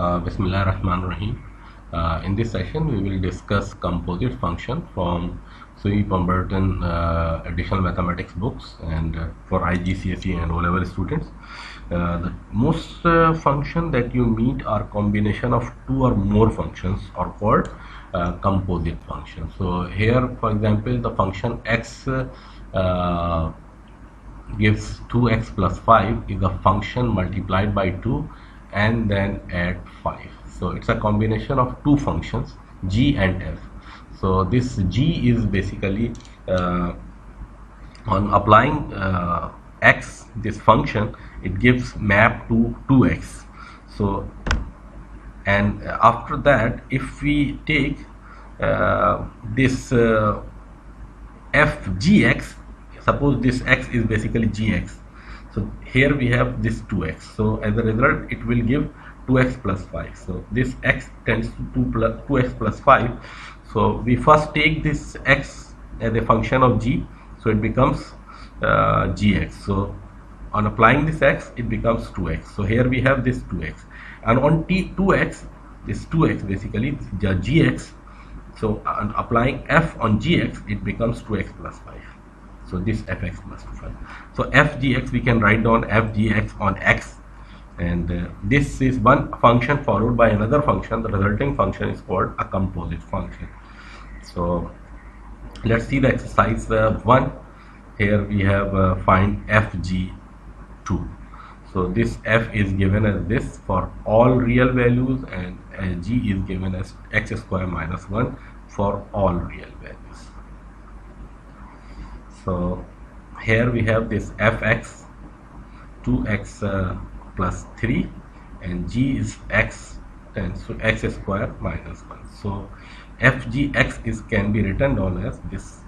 Bismillah Rahman Rahim. In this session, we will discuss composite function from Sui Pemberton additional mathematics books and for IGCSE and O level students. The most function that you meet are combination of two or more functions are called composite function. So here, for example, the function x gives 2x plus 5 is a function multiplied by 2 and then add 5. So it's a combination of two functions g and f. So this g is basically on applying x, this function, it gives map to 2x. So and after that, if we take this fgx, suppose this x is basically gx, so here we have this 2x, so as a result it will give 2x plus 5. So this x tends to 2x plus 5. So we first take this x as a function of g, so it becomes gx. So on applying this x, it becomes 2x. So here we have this 2x, and on 2x, this 2x basically the gx. So on applying f on gx, it becomes 2x plus 5. So this fx plus 5. So fgx, we can write down fgx on x, and this is one function followed by another function. The resulting function is called a composite function. So let's see the exercise 1. Here we have find fg2. So this f is given as this for all real values, and g is given as x square minus 1 for all real values. So here we have this fx 2x plus 3, and g is x, and so x square minus 1. So fgx is can be written down as this.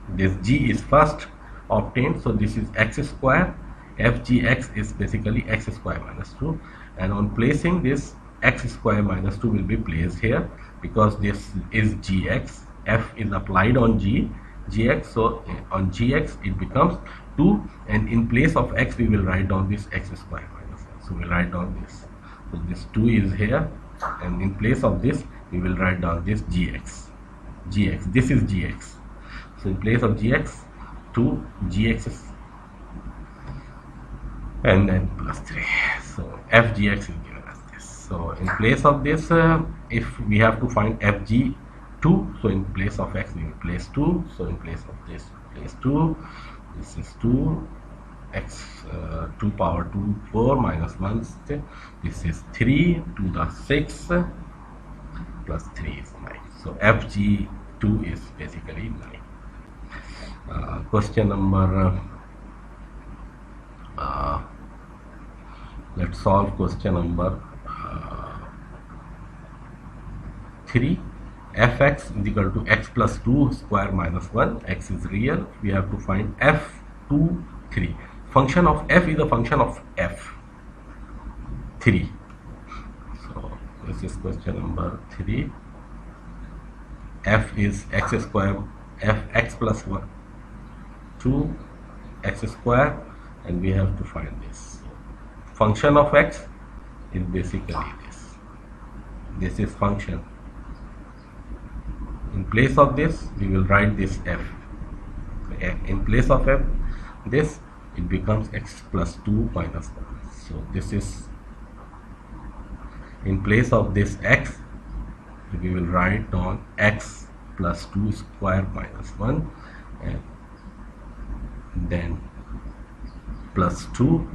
This g is first obtained, so this is x square. Fgx is basically x square minus 2, and on placing this, x square minus 2 will be placed here because this is gx. F is applied on gx, so on gx it becomes 2, and in place of x we will write down this x square minus 1. So we'll write down this. So this 2 is here, and in place of this we will write down this gx. This is gx. So in place of gx, 2 gx is, and then plus 3. So fgx is given as this. So in place of this, if we have to find fg2, so in place of x we will place 2. So in place of this, place 2. This is 2 x 2 power 2 4 minus 1. This is 3 to the 6 plus 3 is 9. So fg2 is basically 9. Question number let's solve question number 3. Fx is equal to x plus 2 square minus 1. X is real. We have to find f2 3. Function of f is a function of f3. So this is question number 3. F is x square, fx plus 1 2 x square, and we have to find this. Function of x is basically this. This is function. In place of this we will write this f. In place of f, this, it becomes x plus 2 minus 1. So this is, in place of this x we will write down x plus 2 square minus 1, and then plus 2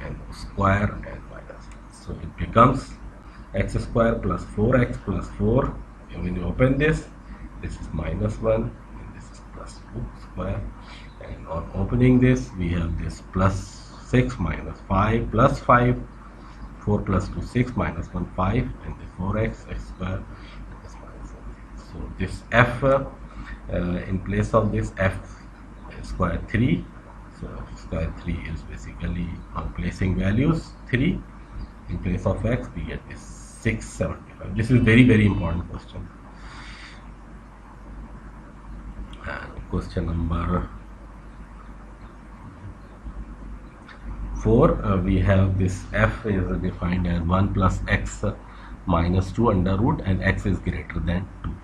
and square and minus 1. So it becomes x square plus 4x plus 4, and when you open this is minus 1, and this is plus 2 square, and on opening this we have this plus 6 minus 5 plus 5, 4 plus 2 6 minus 1 5, and the 4x x square, and this minus 1. So this f in place of this f square 3. So f square 3 is basically, on placing values 3 in place of x, we get this 675. This is very important question. And question number 4, we have this f is defined as 1 plus x minus 2 under root, and x is greater than 2.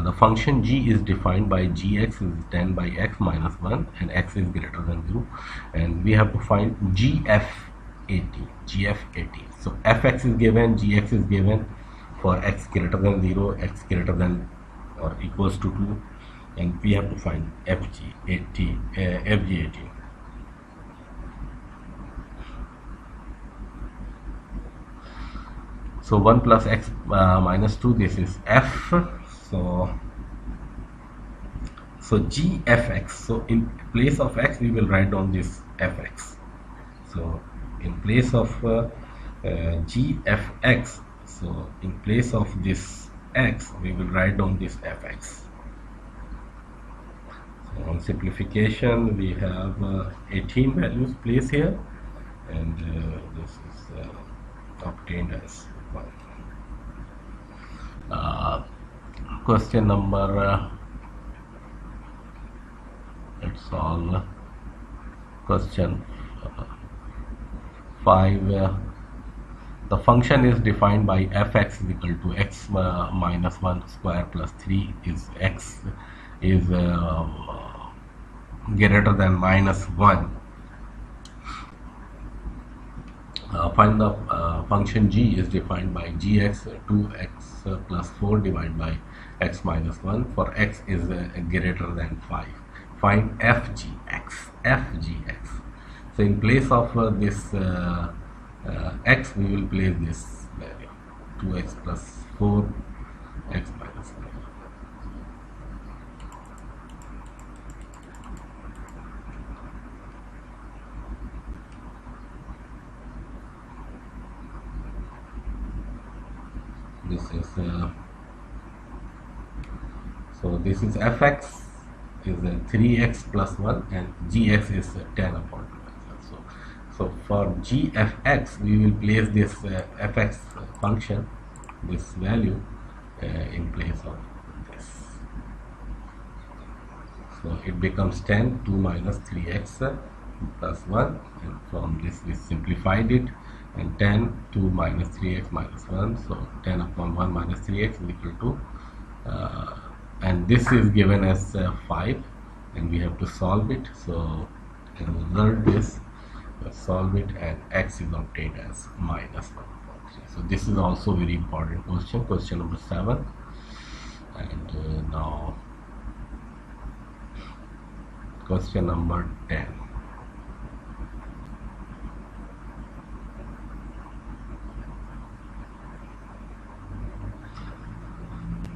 The function g is defined by gx is 10 by x minus 1, and x is greater than 0, and we have to find gf80. So fx is given, gx is given for x greater than 0, x greater than or equals to 2, and we have to find fg80. So 1 plus x minus 2, this is f. So gfx. So in place of x, we will write down this fx. So in place of gfx, so in place of this x, we will write down this fx. So on simplification, we have 18 values placed here, and this is obtained as 1. Question number, let's solve question 5. The function is defined by fx is equal to x minus 1 square plus 3 is x is greater than minus 1. Find the function g is defined by gx 2x plus 4 divided by x minus 1 for x is greater than 5. Find fgx. So in place of this x, we will place this value 2x plus 4 x minus 1. This is so this is fx is 3x plus 1, and gx is 10 upon 2. So for gfx, we will place this fx function, this value in place of this. So it becomes 10, 2 minus 3x plus 1, and from this we simplified it, and 10, 2 minus 3x minus 1, so 10 upon 1 minus 3x is equal to and this is given as 5, and we have to solve it. So the result is solve it, and x is obtained as minus 1. So this is also very important question, question number 7. And now question number 10.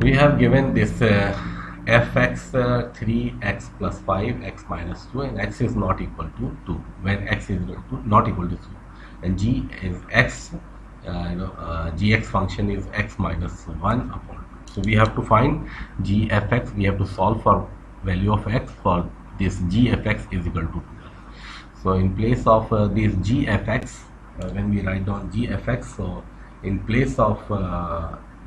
We have given this fx 3x plus 5 x minus 2, and x is not equal to 2 when x is equal to not equal to 2, and g is x, gx function is x minus 1 upon 2. So we have to find gfx. We have to solve for value of x for this gfx is equal to 2. So in place of this gfx, when we write down gfx, so in place of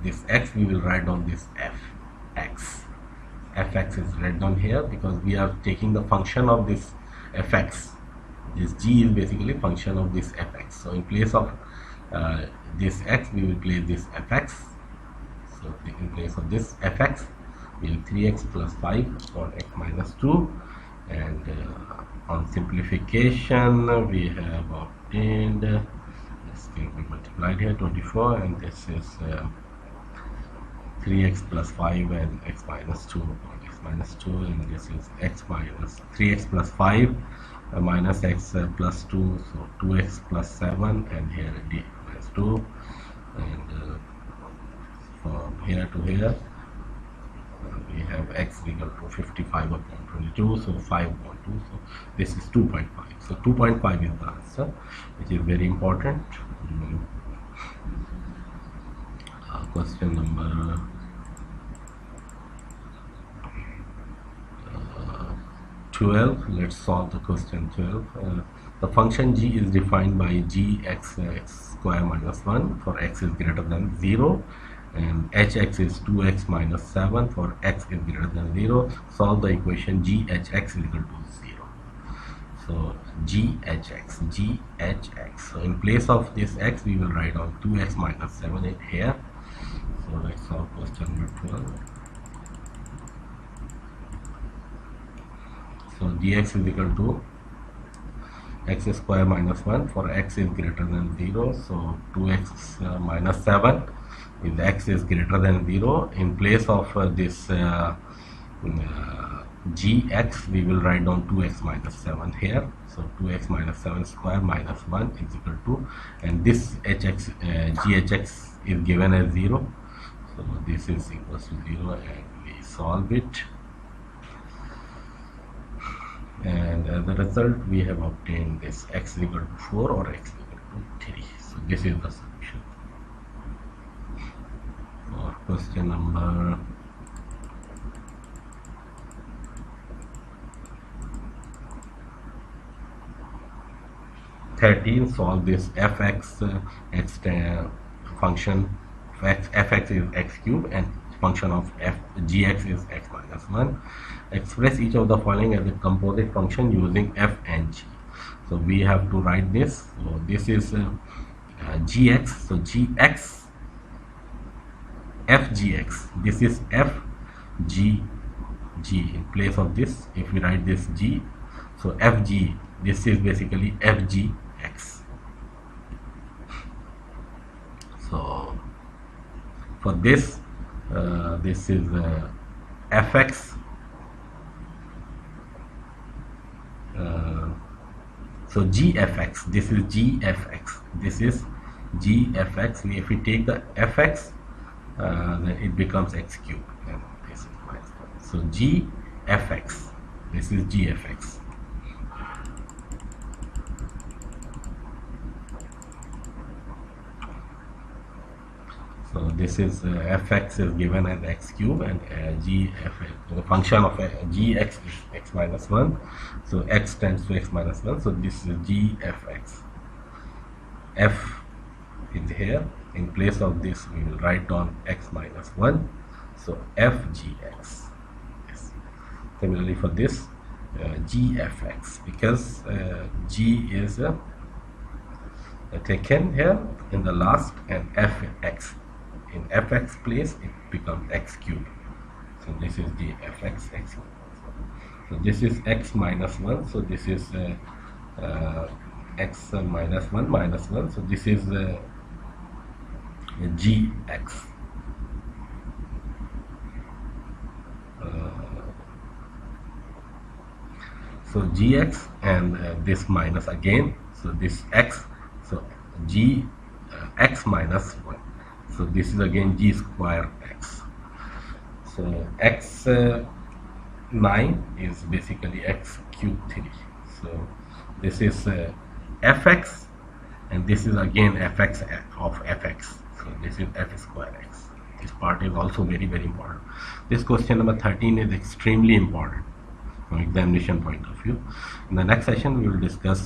this x, we will write down this fx. Fx is written down here because we are taking the function of this fx. This g is basically function of this fx. So in place of this x, we will place this fx. So in place of this fx, we will 3x plus 5 for x minus 2, and on simplification, we have obtained this can be multiplied here 24, and this is 3x plus 5 and x minus 2 x minus 2, and this is x minus 3x plus 5 minus x plus 2, so 2x plus 7, and here d minus 2, and from here to here we have x equal to 55 upon 22, so 5 upon 2, so this is 2.5. So 2.5 is the answer, which is very important. Question number 12. Let's solve the question 12. The function g is defined by gx square minus 1 for x is greater than 0, and hx is 2x minus 7 for x is greater than 0. Solve the equation g hx is equal to 0. So GHX. So in place of this x, we will write down 2x minus 7 in here. So let's solve question number 12. So gx is equal to x square minus 1 for x is greater than 0. So 2x minus 7 if x is greater than 0. In place of this gx, we will write down 2x minus 7 here. So 2x minus 7 square minus 1 is equal to, and this GHX is given as 0. So this is equals to 0, and we solve it. And as a result, we have obtained this x is equal to 4 or x is equal to 3. So this is the solution for question number 13. Solve this fx function. Fx is x cube and function of gx is x minus 1. Express each of the following as a composite function using f and g. So we have to write this. So this is gx. So gx, fgx. This is fg. In place of this, if we write this g, so fg, this is basically fgx. So for this, this is fx. So gfx, this is gfx, this is gfx. If we take the fx, then it becomes x cube, and this is minus 1. So gfx, this is gfx. So this is fx is given as x cube, and gfx, the function of gx is x minus 1. So x tends to x minus 1. So this is gfx. F is here. In place of this, we will write down x minus 1. So fgx. Yes. Similarly for this, gfx, because g is taken here in the last, and fx. In fx place, it becomes x cube. So this is the fx x cube. So this is x minus 1. So this is x minus 1 minus 1. So this is gx. So gx, and this minus again. So this x. So g x minus 1. So this is again g square x. So x 9 is basically x cube 3. So this is fx, and this is again fx of fx. So this is f square x. This part is also very important. This question number 13 is extremely important from examination point of view. In the next session, we will discuss